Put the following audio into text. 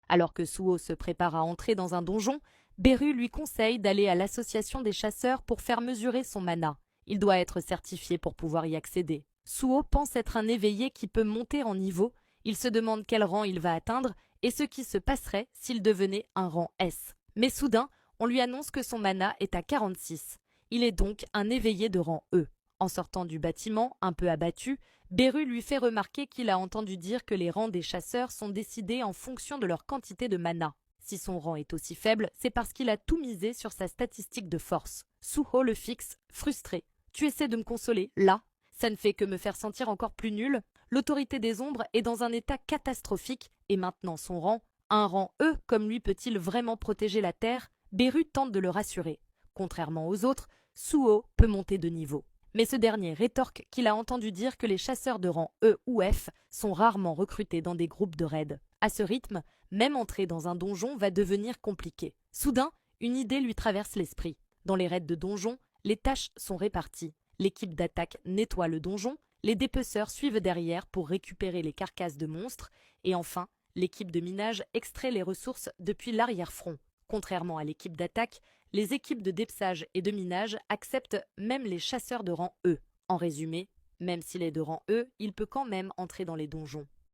Alors que Suo se prépare à entrer dans un donjon, Beru lui conseille d'aller à l'association des chasseurs pour faire mesurer son mana. Il doit être certifié pour pouvoir y accéder. Suo pense être un éveillé qui peut monter en niveau. Il se demande quel rang il va atteindre et ce qui se passerait s'il devenait un rang S. Mais soudain, on lui annonce que son mana est à 46. Il est donc un éveillé de rang E. En sortant du bâtiment, un peu abattu, Beru lui fait remarquer qu'il a entendu dire que les rangs des chasseurs sont décidés en fonction de leur quantité de mana. Si son rang est aussi faible, c'est parce qu'il a tout misé sur sa statistique de force. Suho le fixe, frustré. Tu essaies de me consoler, là? Ça ne fait que me faire sentir encore plus nul. L'autorité des ombres est dans un état catastrophique, et maintenant son rang, un rang E, comme lui peut-il vraiment protéger la Terre? Beru tente de le rassurer. Contrairement aux autres, Suho peut monter de niveau. Mais ce dernier rétorque qu'il a entendu dire que les chasseurs de rang E ou F sont rarement recrutés dans des groupes de raids. À ce rythme, même entrer dans un donjon va devenir compliqué. Soudain, une idée lui traverse l'esprit. Dans les raids de donjon, les tâches sont réparties. L'équipe d'attaque nettoie le donjon, les dépeceurs suivent derrière pour récupérer les carcasses de monstres, et enfin, l'équipe de minage extrait les ressources depuis l'arrière-front. Contrairement à l'équipe d'attaque, les équipes de dépeçage et de minage acceptent même les chasseurs de rang E. En résumé, même s'il est de rang E, il peut quand même entrer dans les donjons.